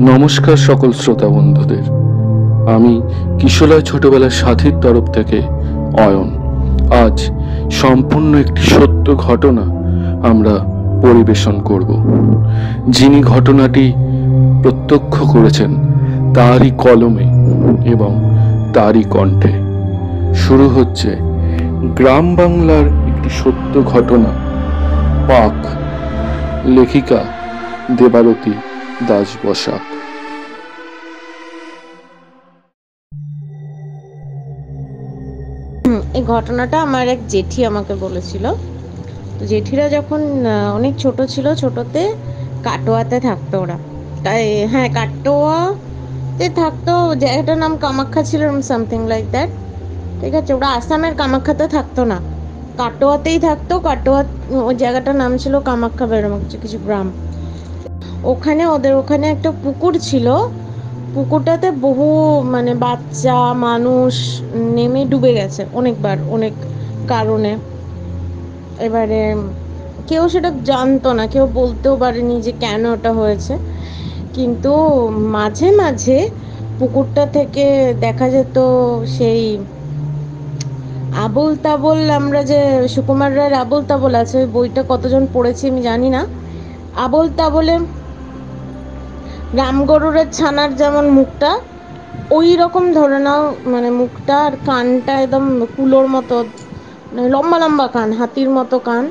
নমস্কার সকল শ্রোতা বন্ধুদের। আমি কিশোরয় ছোটবেলার সাথীর তরফ থেকে অয়ন। আজ সম্পূর্ণ একটি সত্য ঘটনা আমরা পরিবেশন করব। যিনি ঘটনাটি প্রত্যক্ষ করেছেন তারই কলমে এবং তারই কণ্ঠে। শুরু হচ্ছে গ্রাম বাংলার একটি সত্য ঘটনা, পাক। লেখিকা দেবারতী দাস বসাক। এই ঘটনাটা আমার এক জেঠি আমাকে বলেছিল। তো জেঠিরা যখন অনেক ছোট ছিল, ছোটতে কাটোয়াতে থাকতো ওরা। তাই হ্যাঁ, কাটোয়াতে থাকতো, জায়গাটার নাম কামাখ্যা ছিল, সামথিং লাইক দ্যাট। ঠিক আছে, ওরা আসামের কামাখ্যাতে থাকতো না, কাটোয়াতেই থাকতো। কাটোয়া ওই জায়গাটার নাম ছিল কামাখ্যা, বেরোম কিছু গ্রাম। ওখানে একটা পুকুর ছিল। পুকুরটাতে বহু বাচ্চা মানুষ নেমে ডুবে গেছে অনেকবার, অনেক কারণে। এবারে কেউ সেটা জানতো না, কেউ বলতেও পারেনি যে কেন ওটা হয়েছে। কিন্তু মাঝে মাঝে পুকুরটা থেকে দেখা যেত সেই আবোল তাবোল, আমরা যে সুকুমার রায়ের আবোল তাবোল আছে, ওই বইটা কতজন পড়েছি আমি জানি না। আবোল তাবোলে রামগরুরের ছানার যেমন মুখটা, ওই রকম ধরে নাও, মুখটা আর কানটা একদম কুলোর মতো, লম্বা লম্বা কান, হাতির মতো কান।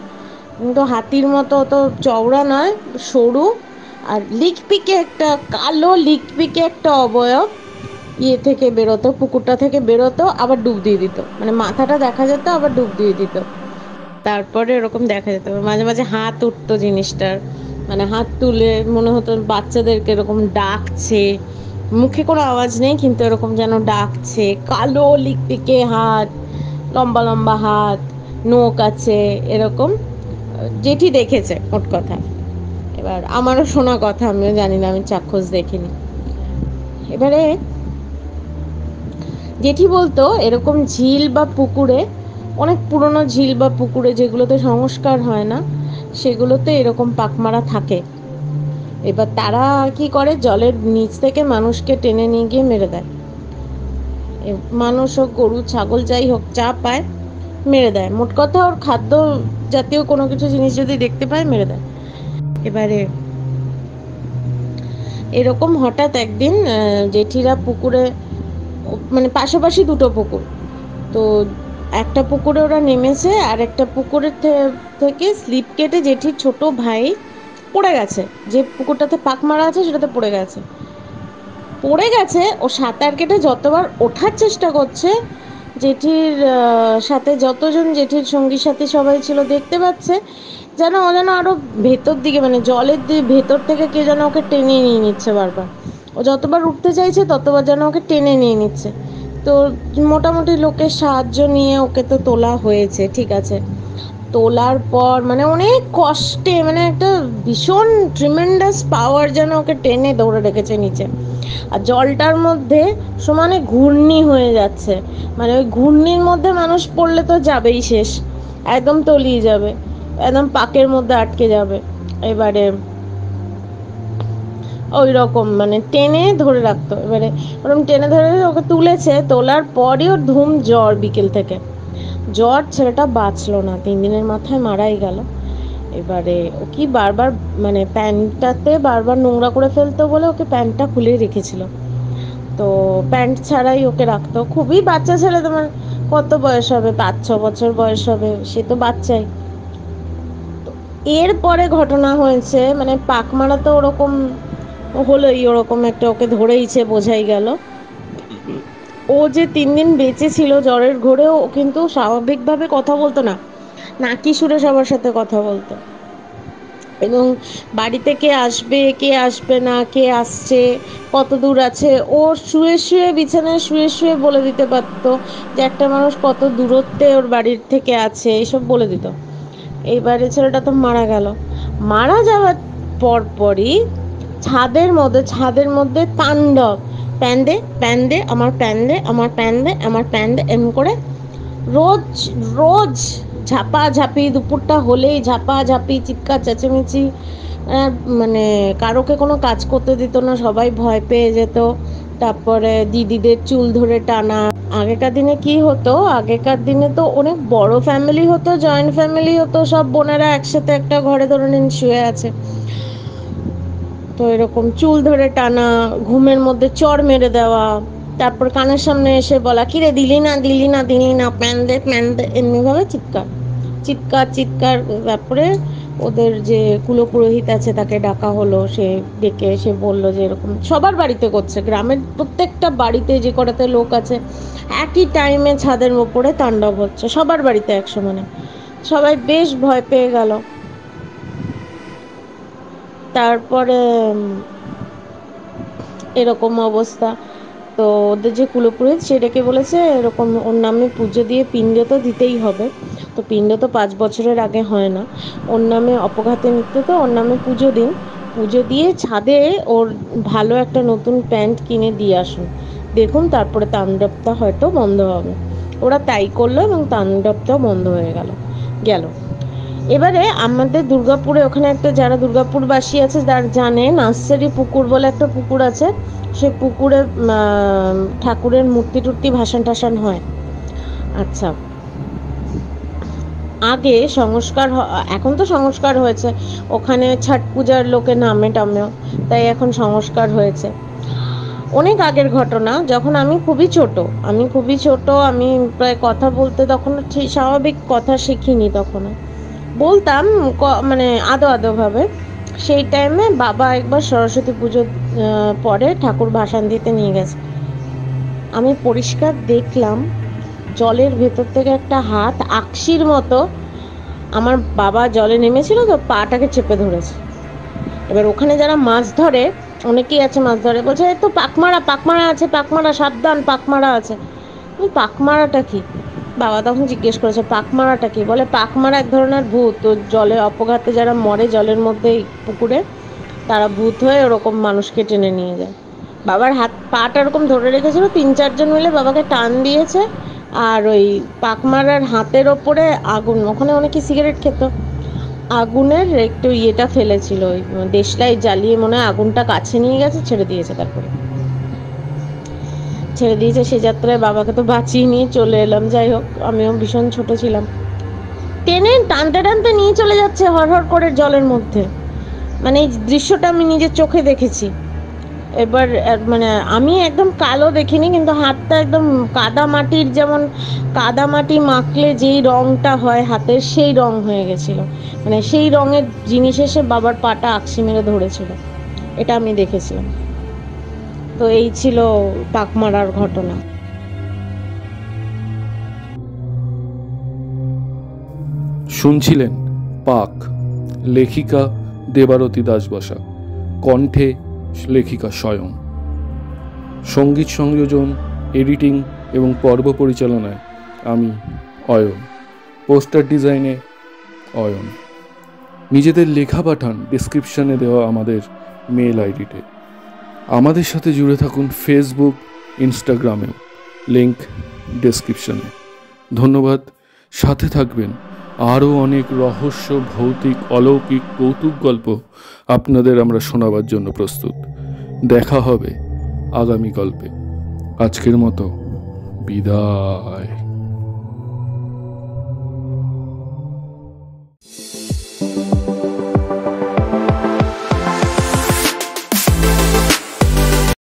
কিন্তু হাতির মতো অত চওড়া নয়, সরু। আর লিকপিকে একটা কালো লিকপিকে একটা অবয়ব থেকে বেরোতো, পুকুরটা থেকে বেরোতো, আবার ডুব দিয়ে দিত। মাথাটা দেখা যেত, আবার ডুব দিয়ে দিত। তারপরে এরকম দেখা যেত মাঝে মাঝে হাত উঠতো জিনিসটার, হাত তুলে মনে হতো বাচ্চাদেরকে এরকম ডাকছে। মুখে কোনো আওয়াজ নেই, কিন্তু এরকম যেন ডাকছে। কালো লিকপিকে হাত, লম্বা লম্বা হাত, নোক আছে এরকম। জেঠি দেখেছে মোট কথা। এবার আমারও শোনা কথা, আমিও জানি না, আমি চাক্ষুষ দেখিনি। এবারে জেঠি বলতো এরকম ঝিল বা পুকুরে, অনেক পুরনো ঝিল বা পুকুরে যেগুলোতে সংস্কার হয় না, সেগুলোতে এরকম পাকমারা থাকে। এবার তারা কি করে, জলের নিচ থেকে মানুষকে টেনে নিয়ে গিয়ে মেরে দেয়। মানুষ হোক, গরু ছাগল যাই হোক, যা পায় মেরে দেয়। মোট কথা ওর খাদ্য জাতীয় কোনো কিছু জিনিস যদি দেখতে পায় মেরে দেয়। এবারে এরকম হঠাৎ একদিন জেঠিরা পুকুরে, পাশাপাশি দুটো পুকুর, তো একটা পুকুরে ওরা নেমেছে, আর একটা পুকুরের থেকে স্লিপ কেটে জেঠির ছোট ভাই পড়ে গেছে। যে পুকুরটাতে পাক মারা আছে সেটাতে পড়ে গেছে। ও সাঁতার কেটে যতবার ওঠার চেষ্টা করছে, জেঠির সাথে যতজন জেঠির সঙ্গী সাথী সবাই ছিল দেখতে পাচ্ছে যেন ও যেন আরো ভেতর দিকে, জলের ভেতর থেকে কে যেন ওকে টেনে নিয়ে নিচ্ছে বারবার। ও যতবার উঠতে চাইছে ততবার যেন ওকে টেনে নিয়ে নিচ্ছে। তো মোটামুটি লোকের সাহায্য নিয়ে ওকে তো তোলা হয়েছে, ঠিক আছে। তোলার পর অনেক কষ্টে, একটা ভীষণ ট্রিমেন্ডাস পাওয়ার যেন ওকে টেনে ধরে রেখেছে নিচে। আর জলটার মধ্যে সমানে ঘূর্ণি হয়ে যাচ্ছে, ওই ঘূর্ণির মধ্যে মানুষ পড়লে তো যাবেই শেষ, একদম তলিয়ে যাবে, একদম পাকের মধ্যে আটকে যাবে। এবারে ওই রকম টেনে ধরে রাখতো। এবারে ওরকম টেনে ধরে ওকে তুলেছে, তোলার পরই ওর ধুম জ্বর, বিকেল থেকে জ্বর, ছেলেটা বাঁচলো না, 3 দিনের মাথায় মারাই গেল। এবারে ও কি বারবার প্যান্টটাতে বারবার নোংরা করে ফেলতো বলে ওকে প্যান্টটা খুলে রেখেছিল। তো প্যান্ট ছাড়াই ওকে রাখতো। খুবই বাচ্চা ছেলে, তোমার কত বয়স হবে, 5-6 বছর বয়স হবে, সে তো বাচ্চাই। এরপরে ঘটনা হয়েছে, পাক মারা তো ওরকম হলোই, ওরকম একটা ওকে ধরেইছে, বোঝাই গেল। ও যে 3 দিন বেঁচে ছিল জ্বরের ঘোরেও, ও কিন্তু স্বাভাবিকভাবে কথা বলতো না, নাকি সুরে সবার সাথে কথা বলতো। এবং বাড়িতে কে আসবে না, কে আসছে, কত দূর আছে, ও শুয়ে শুয়ে বিছানায় শুয়ে শুয়ে বলে দিতে পারতো যে একটা মানুষ কত দূরত্বে ওর বাড়ির থেকে আছে, এইসব বলে দিত। এইবারে ছেলেটা তো মারা গেল। মারা যাওয়ার পরপরই ছাদের মধ্যে তাণ্ডব, প্যান দে প্যান দে, আমার প্যান দে, আমার প্যান দে, আমার প্যান দে, এমন করে রোজ রোজ ঝাপাঝাপি, দুপুরটা হলেই ঝাপাঝাপি, চিৎকার চেঁচেমেচি, মানে কারোকে কোনো কাজ করতে দিত না, সবাই ভয় পেয়ে যেত। তারপরে দিদিদের চুল ধরে টানা। আগেকার দিনে কি হতো, আগেকার দিনে তো অনেক বড় ফ্যামিলি হতো, জয়েন্ট ফ্যামিলি হতো, সব বোনেরা একসাথে একটা ঘরে ধরে নিন শুয়ে আছে। তো এরকম চুল ধরে টানা, ঘুমের মধ্যে চড় মেরে দেওয়া, তারপর কানের সামনে এসে বলা কিরে দিলি না দিলি না দিলি না, প্যান দে প্যান দে, এমনিভাবে চিৎকার চিৎকার চিৎকার। তারপরে ওদের যে কুলপুরোহিত আছে তাকে ডাকা হলো, সে ডেকে সে বলল যে এরকম সবার বাড়িতে করছে, গ্রামের প্রত্যেকটা বাড়িতে যে কটাতে লোক আছে একই টাইমে ছাদের ওপরে তাণ্ডব হচ্ছে, সবার বাড়িতে একসমানে। সবাই বেশ ভয় পেয়ে গেল। তারপরে এরকম অবস্থা। তো ওদের যে কুলপুরোহিত সে ডেকে বলেছে এরকম ওর নামে পুজো দিয়ে পিণ্ড তো দিতেই হবে। তো পিণ্ড তো 5 বছরের আগে হয় না, ওর নামে অপঘাতে মৃত্যু, তো ওর নামে পুজো দিন, পুজো দিয়ে ছাদে ওর ভালো একটা নতুন প্যান্ট কিনে দিয়ে আসুন, দেখুন তারপরে তাণ্ডবটা হয়তো বন্ধ হবে। ওরা তাই করলো এবং তাণ্ডবটাও বন্ধ হয়ে গেল। এবারে আমাদের দুর্গাপুরে ওখানে একটা, যারা দুর্গাপুরবাসী আছে যারা জানে, নার্সারি পুকুর বলে একটা পুকুর আছে, সে পুকুরে ঠাকুরের মূর্তি টুর্তি ভাসান টাসান হয়। আচ্ছা, আগে সংস্কার এখন তো সংস্কার হয়েছে, ওখানে ছট পূজার লোকে নামে টামেও, তাই এখন সংস্কার হয়েছে। অনেক আগের ঘটনা, যখন আমি খুবই ছোট, আমি প্রায় কথা বলতে তখন ঠিক স্বাভাবিক কথা শিখিনি, তখন বলতাম মানে আদো ভাবে। সেই টাইমে বাবা একবার সরস্বতী পুজো পরে ঠাকুর ভাসান দিতে নিয়ে গেছে। আমি পরিষ্কার দেখলাম জলের ভেতর থেকে একটা হাত আকশির মতো, আমার বাবা জলে নেমেছিল তো পাটাকে চেপে ধরেছে। এবার ওখানে যারা মাছ ধরে, অনেকেই আছে মাছ ধরে, বলছে এই তো পাকমারা আছে, পাকমারা সাবধান, পাকমারা আছে। পাকমারাটা কি? বাবা তখন জিজ্ঞেস করেছে পাকমারাটা কি, বলে পাকমারা এক ধরনের ভূত, তো জলে অপঘাতে যারা মরে জলের মধ্যে পুকুরে, তারা ভূত হয়ে ওরকম মানুষকে টেনে নিয়ে যায়। বাবার হাত পাটা এরকম ধরে রেখেছিল, 3-4 জন মিলে বাবাকে টান দিয়েছে, আর ওই পাকমারার হাতের ওপরে আগুন, ওখানে অনেকে সিগারেট খেত, আগুনের একটু ইয়েটা ফেলেছিল, ওই দেশলাই জ্বালিয়ে মনে হয় আগুনটা কাছে নিয়ে গেছে, ছেড়ে দিয়েছে। তারপরে ছেড়ে দিয়েছে, সে যাত্রায় বাবাকে তো বাঁচিয়ে নিয়ে চলে এলাম। যাই হোক, আমিও ভীষণ ছোট ছিলাম। টেনে টানতে টানতে নিয়ে চলে যাচ্ছে হড়হড় করে জলের মধ্যে, মানে এই দৃশ্যটা আমি নিজের চোখে দেখেছি। এবার মানে আমি একদম কালো দেখিনি, কিন্তু হাতটা একদম কাদা মাটির, যেমন কাদা মাটি মাখলে যেই রংটা হয় হাতের, সেই রং হয়ে গেছিল, মানে সেই রঙের জিনিস এসে বাবার পাটা আকশি মেরে ধরেছিল, এটা আমি দেখেছিলাম। তো এই ছিল পাকমারার ঘটনা। শুনছিলেন পাক, লেখিকা দেবারতী দাস বসা, কণ্ঠে লেখিকা স্বয়ং, সঙ্গীত সংযোজন, এডিটিং এবং পর্ব পরিচালনায় আমি অয়ন, পোস্টার ডিজাইনে অয়ন। নিজেদের লেখা পাঠান ডেসক্রিপশনে দেওয়া আমাদের মেল আইডিতে। আমাদের সাথে জুড়ে থাকুন ফেসবুক, ইনস্টাগ্রামেও, লিংক ডেসক্রিপশনে। ধন্যবাদ, সাথে থাকবেন। আরও অনেক রহস্য, ভৌতিক, অলৌকিক, কৌতুক গল্প আপনাদের আমরা শোনাবার জন্য প্রস্তুত। দেখা হবে আগামী গল্পে। আজকের মতো বিদায়।